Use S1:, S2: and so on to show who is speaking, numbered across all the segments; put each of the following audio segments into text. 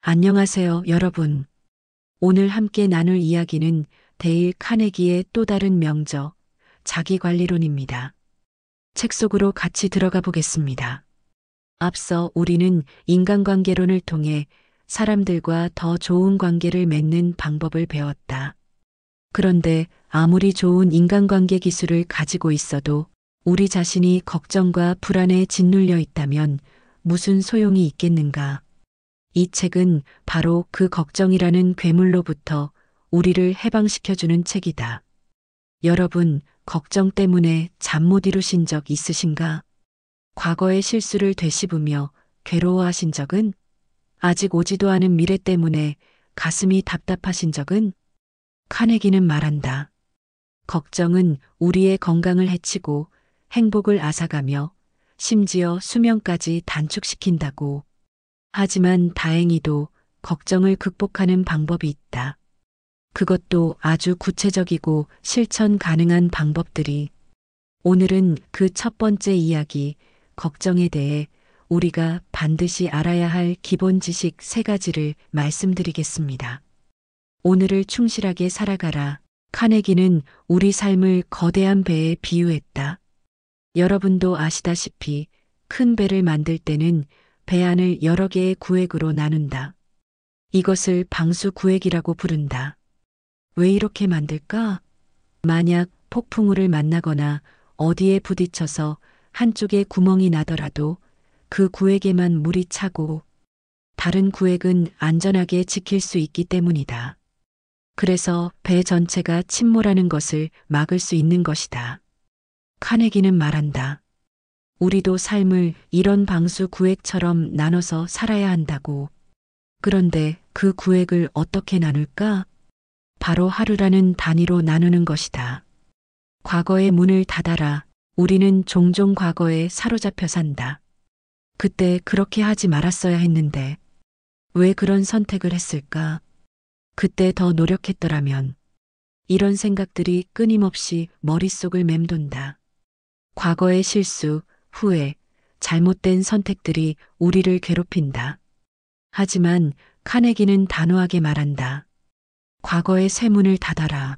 S1: 안녕하세요, 여러분. 오늘 함께 나눌 이야기는 데일 카네기의 또 다른 명저, 자기관리론입니다. 책 속으로 같이 들어가 보겠습니다. 앞서 우리는 인간관계론을 통해 사람들과 더 좋은 관계를 맺는 방법을 배웠다. 그런데 아무리 좋은 인간관계 기술을 가지고 있어도 우리 자신이 걱정과 불안에 짓눌려 있다면 무슨 소용이 있겠는가? 이 책은 바로 그 걱정이라는 괴물로부터 우리를 해방시켜주는 책이다. 여러분, 걱정 때문에 잠 못 이루신 적 있으신가? 과거의 실수를 되씹으며 괴로워하신 적은? 아직 오지도 않은 미래 때문에 가슴이 답답하신 적은? 카네기는 말한다. 걱정은 우리의 건강을 해치고 행복을 앗아가며 심지어 수명까지 단축시킨다고. 하지만 다행히도 걱정을 극복하는 방법이 있다. 그것도 아주 구체적이고 실천 가능한 방법들이. 오늘은 그 첫 번째 이야기, 걱정에 대해 우리가 반드시 알아야 할 기본 지식 3가지를 말씀드리겠습니다. 오늘을 충실하게 살아가라. 카네기는 우리 삶을 거대한 배에 비유했다. 여러분도 아시다시피 큰 배를 만들 때는 배 안을 여러 개의 구획으로 나눈다. 이것을 방수 구획이라고 부른다. 왜 이렇게 만들까? 만약 폭풍우를 만나거나 어디에 부딪혀서 한쪽에 구멍이 나더라도 그 구획에만 물이 차고 다른 구획은 안전하게 지킬 수 있기 때문이다. 그래서 배 전체가 침몰하는 것을 막을 수 있는 것이다. 카네기는 말한다. 우리도 삶을 이런 방수 구획처럼 나눠서 살아야 한다고. 그런데 그 구획을 어떻게 나눌까? 바로 하루라는 단위로 나누는 것이다. 과거의 문을 닫아라. 우리는 종종 과거에 사로잡혀 산다. 그때 그렇게 하지 말았어야 했는데 왜 그런 선택을 했을까? 그때 더 노력했더라면. 이런 생각들이 끊임없이 머릿속을 맴돈다. 과거의 실수, 후회, 잘못된 선택들이 우리를 괴롭힌다. 하지만 카네기는 단호하게 말한다. 과거의 쇠문을 닫아라.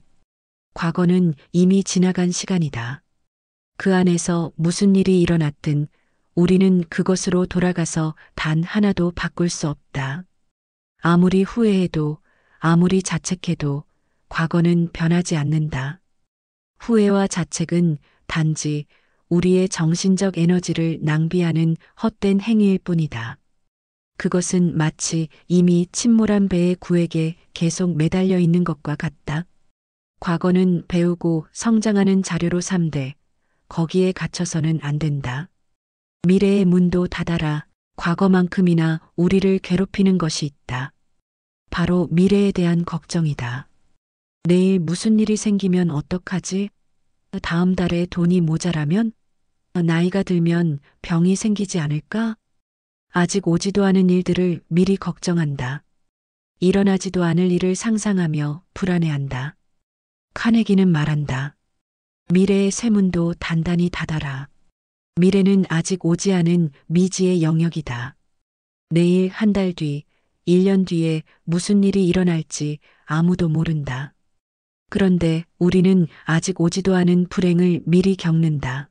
S1: 과거는 이미 지나간 시간이다. 그 안에서 무슨 일이 일어났든 우리는 그것으로 돌아가서 단 하나도 바꿀 수 없다. 아무리 후회해도 아무리 자책해도 과거는 변하지 않는다. 후회와 자책은 단지 우리의 정신적 에너지를 낭비하는 헛된 행위일 뿐이다. 그것은 마치 이미 침몰한 배의 구획에 계속 매달려 있는 것과 같다. 과거는 배우고 성장하는 자료로 삼되 거기에 갇혀서는 안 된다. 미래의 문도 닫아라. 과거만큼이나 우리를 괴롭히는 것이 있다. 바로 미래에 대한 걱정이다. 내일 무슨 일이 생기면 어떡하지? 다음 달에 돈이 모자라면? 나이가 들면 병이 생기지 않을까? 아직 오지도 않은 일들을 미리 걱정한다. 일어나지도 않을 일을 상상하며 불안해한다. 카네기는 말한다. 미래의 쇠문도 단단히 닫아라. 미래는 아직 오지 않은 미지의 영역이다. 내일, 한 달 뒤, 1년 뒤에 무슨 일이 일어날지 아무도 모른다. 그런데 우리는 아직 오지도 않은 불행을 미리 겪는다.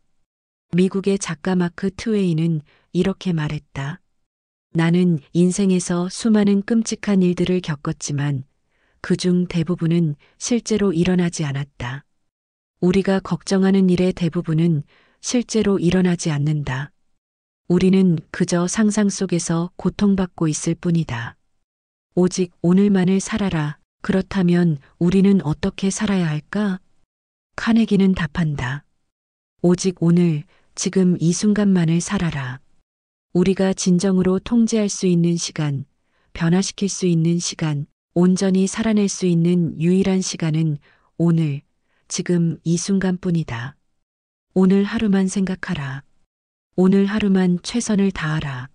S1: 미국의 작가 마크 트웨이는 이렇게 말했다. 나는 인생에서 수많은 끔찍한 일들을 겪었지만 그중 대부분은 실제로 일어나지 않았다. 우리가 걱정하는 일의 대부분은 실제로 일어나지 않는다. 우리는 그저 상상 속에서 고통받고 있을 뿐이다. 오직 오늘만을 살아라. 그렇다면 우리는 어떻게 살아야 할까? 카네기는 답한다. 오직 오늘, 지금 이 순간만을 살아라. 우리가 진정으로 통제할 수 있는 시간, 변화시킬 수 있는 시간, 온전히 살아낼 수 있는 유일한 시간은 오늘, 지금 이 순간뿐이다. 오늘 하루만 생각하라. 오늘 하루만 최선을 다하라.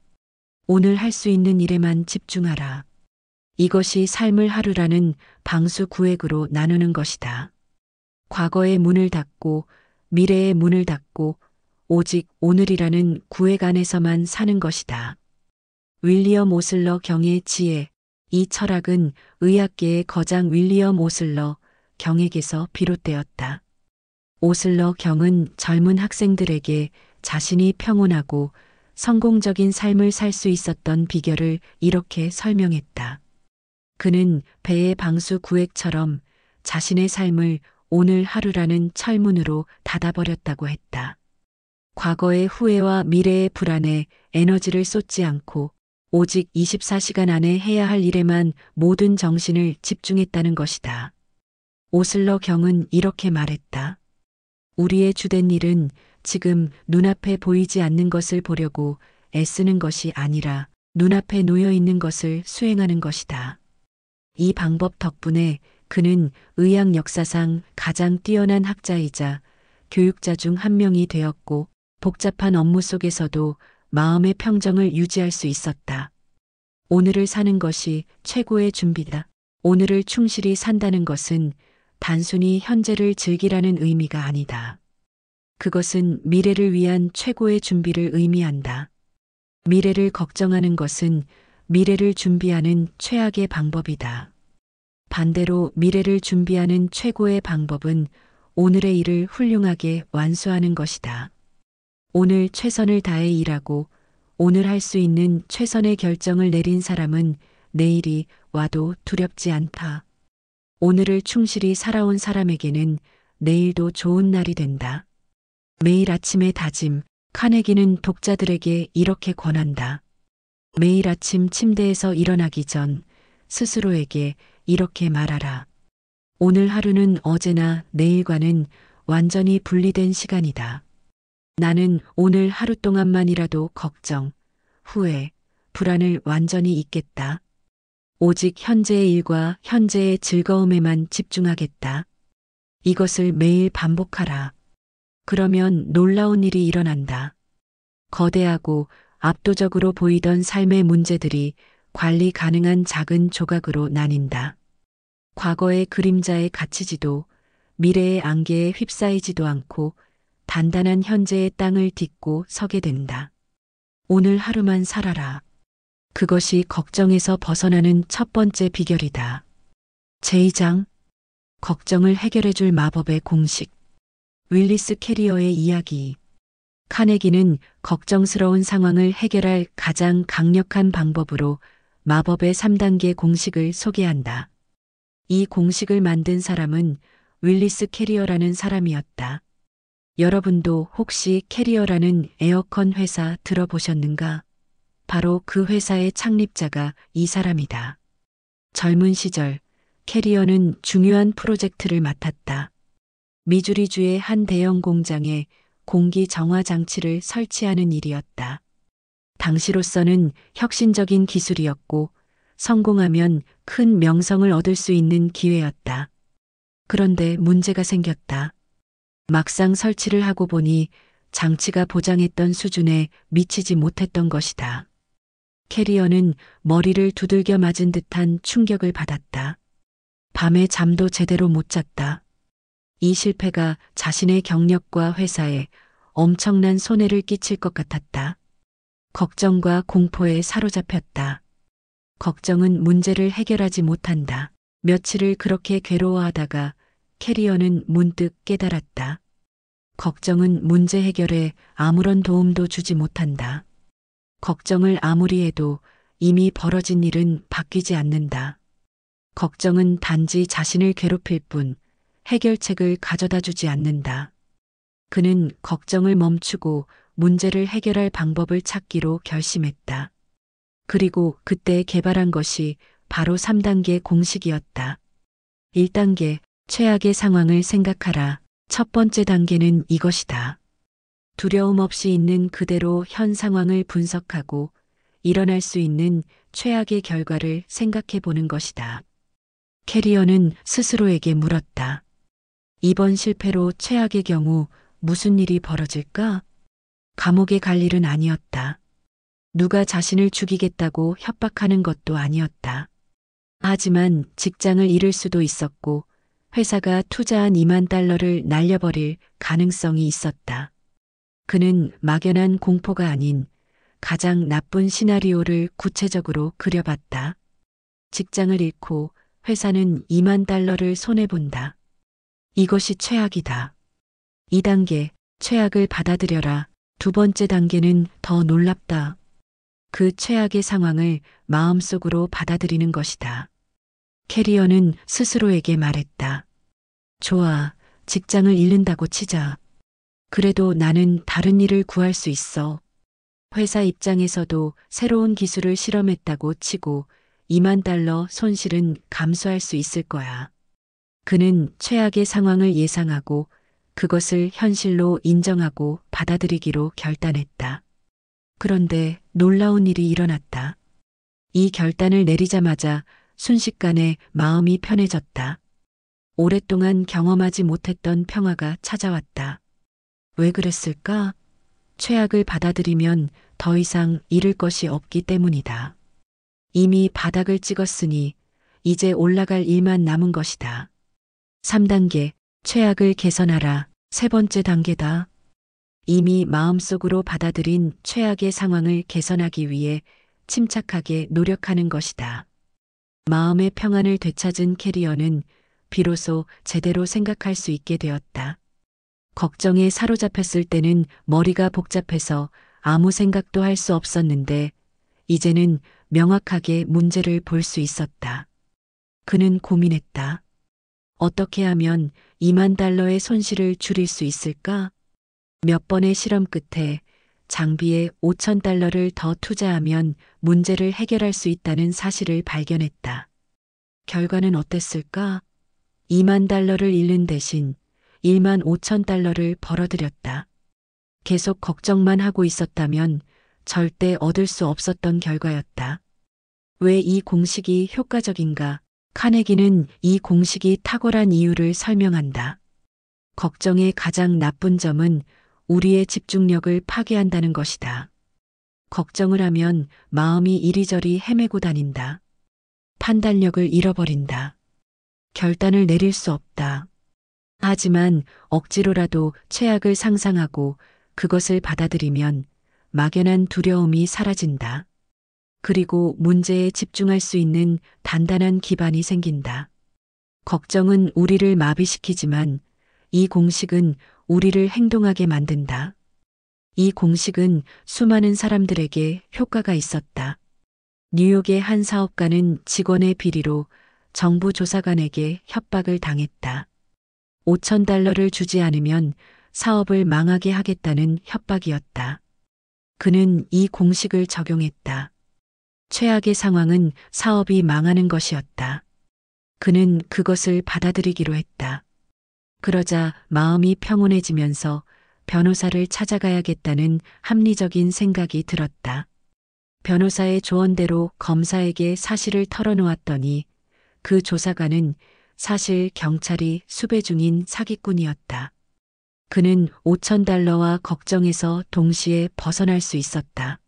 S1: 오늘 할 수 있는 일에만 집중하라. 이것이 삶을 하루라는 방수 구획으로 나누는 것이다. 과거의 문을 닫고 미래의 문을 닫고 오직 오늘이라는 구획 안에서만 사는 것이다. 윌리엄 오슬러 경의 지혜. 이 철학은 의학계의 거장 윌리엄 오슬러 경에게서 비롯되었다. 오슬러 경은 젊은 학생들에게 자신이 평온하고 성공적인 삶을 살 수 있었던 비결을 이렇게 설명했다. 그는 배의 방수 구획처럼 자신의 삶을 오늘 하루라는 철문으로 닫아버렸다고 했다. 과거의 후회와 미래의 불안에 에너지를 쏟지 않고 오직 24시간 안에 해야 할 일에만 모든 정신을 집중했다는 것이다. 오슬러 경은 이렇게 말했다. 우리의 주된 일은 지금 눈앞에 보이지 않는 것을 보려고 애쓰는 것이 아니라 눈앞에 놓여 있는 것을 수행하는 것이다. 이 방법 덕분에 그는 의학 역사상 가장 뛰어난 학자이자 교육자 중 한 명이 되었고 복잡한 업무 속에서도 마음의 평정을 유지할 수 있었다. 오늘을 사는 것이 최고의 준비다. 오늘을 충실히 산다는 것은 단순히 현재를 즐기라는 의미가 아니다. 그것은 미래를 위한 최고의 준비를 의미한다. 미래를 걱정하는 것은 미래를 준비하는 최악의 방법이다. 반대로 미래를 준비하는 최고의 방법은 오늘의 일을 훌륭하게 완수하는 것이다. 오늘 최선을 다해 일하고 오늘 할 수 있는 최선의 결정을 내린 사람은 내일이 와도 두렵지 않다. 오늘을 충실히 살아온 사람에게는 내일도 좋은 날이 된다. 매일 아침의 다짐, 카네기는 독자들에게 이렇게 권한다. 매일 아침 침대에서 일어나기 전 스스로에게 이렇게 말하라. 오늘 하루는 어제나 내일과는 완전히 분리된 시간이다. 나는 오늘 하루 동안만이라도 걱정, 후회, 불안을 완전히 잊겠다. 오직 현재의 일과 현재의 즐거움에만 집중하겠다. 이것을 매일 반복하라. 그러면 놀라운 일이 일어난다. 거대하고 압도적으로 보이던 삶의 문제들이 관리 가능한 작은 조각으로 나뉜다. 과거의 그림자에 갇히지도 미래의 안개에 휩싸이지도 않고 단단한 현재의 땅을 딛고 서게 된다. 오늘 하루만 살아라. 그것이 걱정에서 벗어나는 첫 번째 비결이다. 제2장 걱정을 해결해줄 마법의 공식. 윌리스 캐리어의 이야기. 카네기는 걱정스러운 상황을 해결할 가장 강력한 방법으로 마법의 3단계 공식을 소개한다. 이 공식을 만든 사람은 윌리스 캐리어라는 사람이었다. 여러분도 혹시 캐리어라는 에어컨 회사 들어보셨는가? 바로 그 회사의 창립자가 이 사람이다. 젊은 시절 캐리어는 중요한 프로젝트를 맡았다. 미주리주의 한 대형 공장에 공기 정화 장치를 설치하는 일이었다. 당시로서는 혁신적인 기술이었고 성공하면 큰 명성을 얻을 수 있는 기회였다. 그런데 문제가 생겼다. 막상 설치를 하고 보니 장치가 보장했던 수준에 미치지 못했던 것이다. 캐리어는 머리를 두들겨 맞은 듯한 충격을 받았다. 밤에 잠도 제대로 못 잤다. 이 실패가 자신의 경력과 회사에 엄청난 손해를 끼칠 것 같았다. 걱정과 공포에 사로잡혔다. 걱정은 문제를 해결하지 못한다. 며칠을 그렇게 괴로워하다가 캐리어는 문득 깨달았다. 걱정은 문제 해결에 아무런 도움도 주지 못한다. 걱정을 아무리 해도 이미 벌어진 일은 바뀌지 않는다. 걱정은 단지 자신을 괴롭힐 뿐 해결책을 가져다 주지 않는다. 그는 걱정을 멈추고 문제를 해결할 방법을 찾기로 결심했다. 그리고 그때 개발한 것이 바로 3단계 공식이었다. 1단계, 최악의 상황을 생각하라. 첫 번째 단계는 이것이다. 두려움 없이 있는 그대로 현 상황을 분석하고 일어날 수 있는 최악의 결과를 생각해 보는 것이다. 캐리어는 스스로에게 물었다. 이번 실패로 최악의 경우 무슨 일이 벌어질까? 감옥에 갈 일은 아니었다. 누가 자신을 죽이겠다고 협박하는 것도 아니었다. 하지만 직장을 잃을 수도 있었고 회사가 투자한 2만 달러를 날려버릴 가능성이 있었다. 그는 막연한 공포가 아닌 가장 나쁜 시나리오를 구체적으로 그려봤다. 직장을 잃고 회사는 2만 달러를 손해본다. 이것이 최악이다. 2단계, 최악을 받아들여라. 두 번째 단계는 더 놀랍다. 그 최악의 상황을 마음속으로 받아들이는 것이다. 캐리어는 스스로에게 말했다. 좋아, 직장을 잃는다고 치자. 그래도 나는 다른 일을 구할 수 있어. 회사 입장에서도 새로운 기술을 실험했다고 치고 2만 달러 손실은 감수할 수 있을 거야. 그는 최악의 상황을 예상하고 그것을 현실로 인정하고 받아들이기로 결단했다. 그런데 놀라운 일이 일어났다. 이 결단을 내리자마자 순식간에 마음이 편해졌다. 오랫동안 경험하지 못했던 평화가 찾아왔다. 왜 그랬을까? 최악을 받아들이면 더 이상 잃을 것이 없기 때문이다. 이미 바닥을 찍었으니 이제 올라갈 일만 남은 것이다. 3단계, 최악을 개선하라. 세 번째 단계다. 이미 마음속으로 받아들인 최악의 상황을 개선하기 위해 침착하게 노력하는 것이다. 마음의 평안을 되찾은 캐리어는 비로소 제대로 생각할 수 있게 되었다. 걱정에 사로잡혔을 때는 머리가 복잡해서 아무 생각도 할 수 없었는데 이제는 명확하게 문제를 볼 수 있었다. 그는 고민했다. 어떻게 하면 2만 달러의 손실을 줄일 수 있을까? 몇 번의 실험 끝에 장비에 5천 달러를 더 투자하면 문제를 해결할 수 있다는 사실을 발견했다. 결과는 어땠을까? 2만 달러를 잃는 대신 1만 5천 달러를 벌어들였다. 계속 걱정만 하고 있었다면 절대 얻을 수 없었던 결과였다. 왜 이 공식이 효과적인가? 카네기는 이 공식이 탁월한 이유를 설명한다. 걱정의 가장 나쁜 점은 우리의 집중력을 파괴한다는 것이다. 걱정을 하면 마음이 이리저리 헤매고 다닌다. 판단력을 잃어버린다. 결단을 내릴 수 없다. 하지만 억지로라도 최악을 상상하고 그것을 받아들이면 막연한 두려움이 사라진다. 그리고 문제에 집중할 수 있는 단단한 기반이 생긴다. 걱정은 우리를 마비시키지만 이 공식은 우리를 행동하게 만든다. 이 공식은 수많은 사람들에게 효과가 있었다. 뉴욕의 한 사업가는 직원의 비리로 정부 조사관에게 협박을 당했다. 5천 달러를 주지 않으면 사업을 망하게 하겠다는 협박이었다. 그는 이 공식을 적용했다. 최악의 상황은 사업이 망하는 것이었다. 그는 그것을 받아들이기로 했다. 그러자 마음이 평온해지면서 변호사를 찾아가야겠다는 합리적인 생각이 들었다. 변호사의 조언대로 검사에게 사실을 털어놓았더니 그 조사관은 사실 경찰이 수배 중인 사기꾼이었다. 그는 5천 달러와 걱정에서 동시에 벗어날 수 있었다.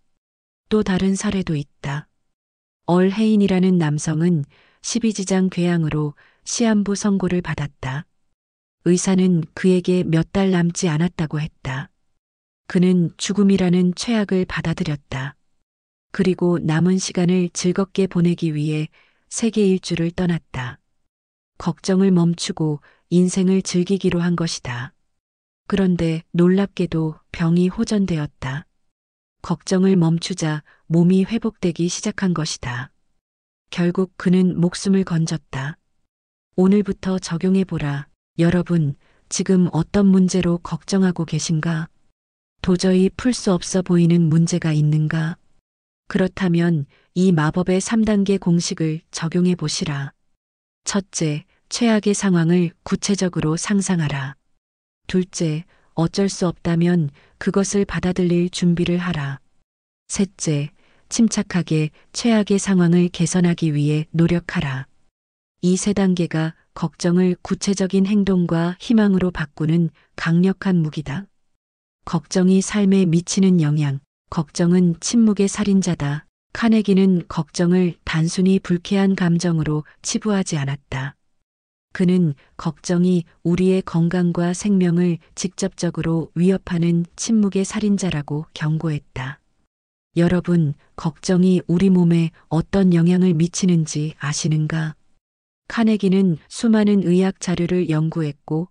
S1: 또 다른 사례도 있다. 얼 헤인이라는 남성은 12지장 궤양으로 시한부 선고를 받았다. 의사는 그에게 몇 달 남지 않았다고 했다. 그는 죽음이라는 최악을 받아들였다. 그리고 남은 시간을 즐겁게 보내기 위해 세계 일주를 떠났다. 걱정을 멈추고 인생을 즐기기로 한 것이다. 그런데 놀랍게도 병이 호전되었다. 걱정을 멈추자 몸이 회복되기 시작한 것이다. 결국 그는 목숨을 건졌다. 오늘부터 적용해보라. 여러분, 지금 어떤 문제로 걱정하고 계신가? 도저히 풀 수 없어 보이는 문제가 있는가? 그렇다면 이 마법의 3단계 공식을 적용해 보시라. 첫째, 최악의 상황을 구체적으로 상상하라. 둘째, 어쩔 수 없다면 그것을 받아들일 준비를 하라. 셋째, 침착하게 최악의 상황을 개선하기 위해 노력하라. 이 세 단계가 걱정을 구체적인 행동과 희망으로 바꾸는 강력한 무기다. 걱정이 삶에 미치는 영향. 걱정은 침묵의 살인자다. 카네기는 걱정을 단순히 불쾌한 감정으로 치부하지 않았다. 그는 걱정이 우리의 건강과 생명을 직접적으로 위협하는 침묵의 살인자라고 경고했다. 여러분, 걱정이 우리 몸에 어떤 영향을 미치는지 아시는가? 카네기는 수많은 의학 자료를 연구했고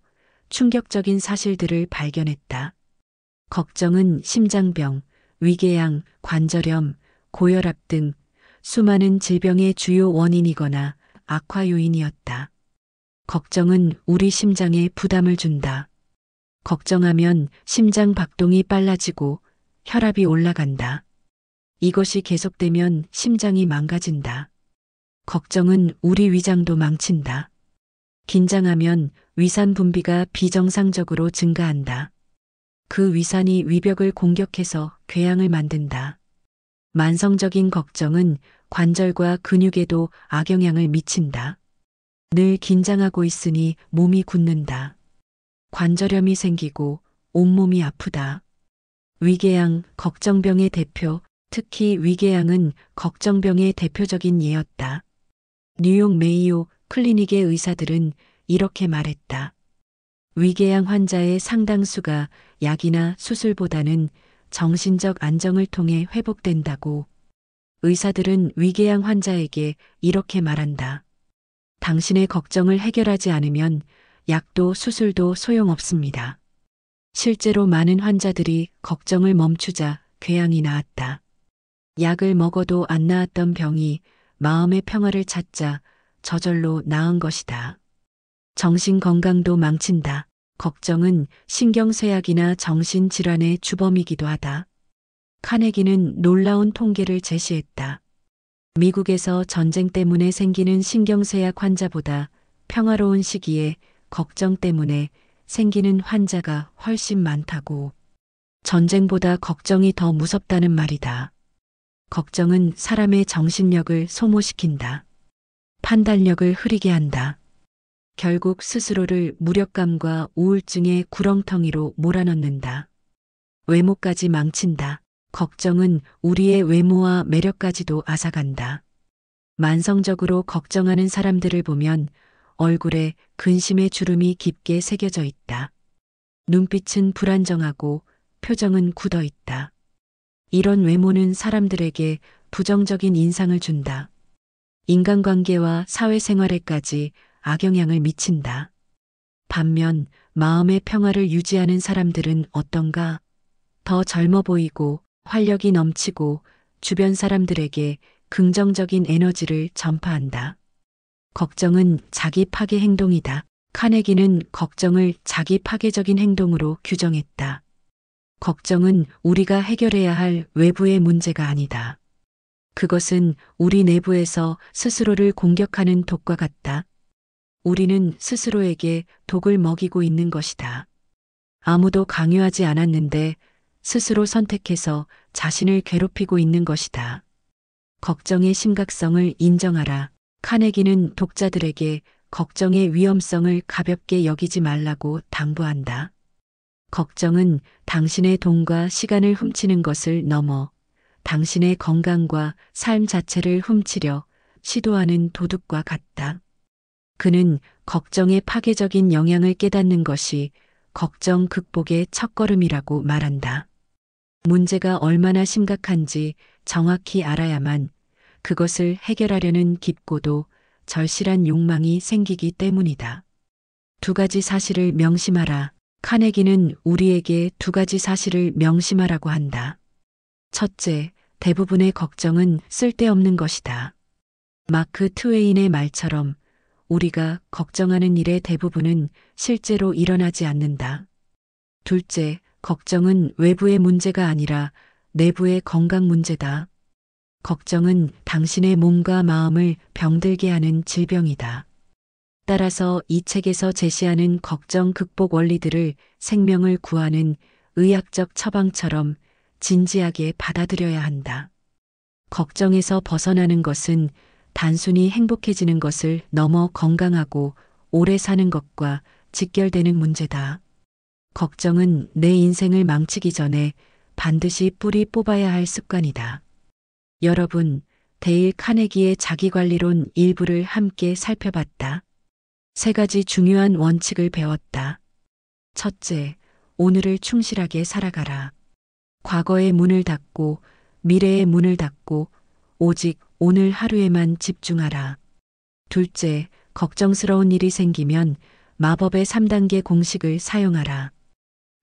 S1: 충격적인 사실들을 발견했다. 걱정은 심장병, 위궤양, 관절염, 고혈압 등 수많은 질병의 주요 원인이거나 악화 요인이었다. 걱정은 우리 심장에 부담을 준다. 걱정하면 심장 박동이 빨라지고 혈압이 올라간다. 이것이 계속되면 심장이 망가진다. 걱정은 우리 위장도 망친다. 긴장하면 위산 분비가 비정상적으로 증가한다. 그 위산이 위벽을 공격해서 궤양을 만든다. 만성적인 걱정은 관절과 근육에도 악영향을 미친다. 늘 긴장하고 있으니 몸이 굳는다. 관절염이 생기고 온몸이 아프다. 위궤양, 걱정병의 대표, 특히 위궤양은 걱정병의 대표적인 예였다. 뉴욕 메이오 클리닉의 의사들은 이렇게 말했다. 위궤양 환자의 상당수가 약이나 수술보다는 정신적 안정을 통해 회복된다고. 의사들은 위궤양 환자에게 이렇게 말한다. 당신의 걱정을 해결하지 않으면 약도 수술도 소용없습니다. 실제로 많은 환자들이 걱정을 멈추자 궤양이 나았다. 약을 먹어도 안 나았던 병이 마음의 평화를 찾자 저절로 나은 것이다. 정신 건강도 망친다. 걱정은 신경쇠약이나 정신질환의 주범이기도 하다. 카네기는 놀라운 통계를 제시했다. 미국에서 전쟁 때문에 생기는 신경쇠약 환자보다 평화로운 시기에 걱정 때문에 생기는 환자가 훨씬 많다고. 전쟁보다 걱정이 더 무섭다는 말이다. 걱정은 사람의 정신력을 소모시킨다. 판단력을 흐리게 한다. 결국 스스로를 무력감과 우울증의 구렁텅이로 몰아넣는다. 외모까지 망친다. 걱정은 우리의 외모와 매력까지도 앗아간다. 만성적으로 걱정하는 사람들을 보면 얼굴에 근심의 주름이 깊게 새겨져 있다. 눈빛은 불안정하고 표정은 굳어 있다. 이런 외모는 사람들에게 부정적인 인상을 준다. 인간관계와 사회생활에까지 악영향을 미친다. 반면 마음의 평화를 유지하는 사람들은 어떤가? 더 젊어 보이고 활력이 넘치고 주변 사람들에게 긍정적인 에너지를 전파한다. 걱정은 자기 파괴 행동이다. 카네기는 걱정을 자기 파괴적인 행동으로 규정했다. 걱정은 우리가 해결해야 할 외부의 문제가 아니다. 그것은 우리 내부에서 스스로를 공격하는 독과 같다. 우리는 스스로에게 독을 먹이고 있는 것이다. 아무도 강요하지 않았는데 스스로 선택해서 자신을 괴롭히고 있는 것이다. 걱정의 심각성을 인정하라. 카네기는 독자들에게 걱정의 위험성을 가볍게 여기지 말라고 당부한다. 걱정은 당신의 돈과 시간을 훔치는 것을 넘어 당신의 건강과 삶 자체를 훔치려 시도하는 도둑과 같다. 그는 걱정의 파괴적인 영향을 깨닫는 것이 걱정 극복의 첫걸음이라고 말한다. 문제가 얼마나 심각한지 정확히 알아야만 그것을 해결하려는 깊고도 절실한 욕망이 생기기 때문이다. 두 가지 사실을 명심하라. 카네기는 우리에게 두 가지 사실을 명심하라고 한다. 첫째, 대부분의 걱정은 쓸데없는 것이다. 마크 트웨인의 말처럼 우리가 걱정하는 일의 대부분은 실제로 일어나지 않는다. 둘째, 걱정은 외부의 문제가 아니라 내부의 건강 문제다. 걱정은 당신의 몸과 마음을 병들게 하는 질병이다. 따라서 이 책에서 제시하는 걱정 극복 원리들을 생명을 구하는 의학적 처방처럼 진지하게 받아들여야 한다. 걱정에서 벗어나는 것은 단순히 행복해지는 것을 넘어 건강하고 오래 사는 것과 직결되는 문제다. 걱정은 내 인생을 망치기 전에 반드시 뿌리 뽑아야 할 습관이다. 여러분, 데일 카네기의 자기관리론 일부를 함께 살펴봤다. 세 가지 중요한 원칙을 배웠다. 첫째, 오늘을 충실하게 살아가라. 과거의 문을 닫고 미래의 문을 닫고 오직 오늘 하루에만 집중하라. 둘째, 걱정스러운 일이 생기면 마법의 3단계 공식을 사용하라.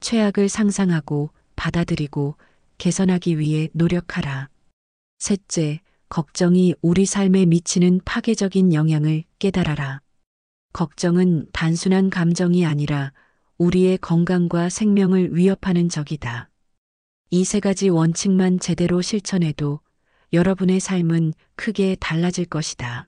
S1: 최악을 상상하고 받아들이고 개선하기 위해 노력하라. 셋째, 걱정이 우리 삶에 미치는 파괴적인 영향을 깨달아라. 걱정은 단순한 감정이 아니라 우리의 건강과 생명을 위협하는 적이다. 이 세 가지 원칙만 제대로 실천해도 여러분의 삶은 크게 달라질 것이다.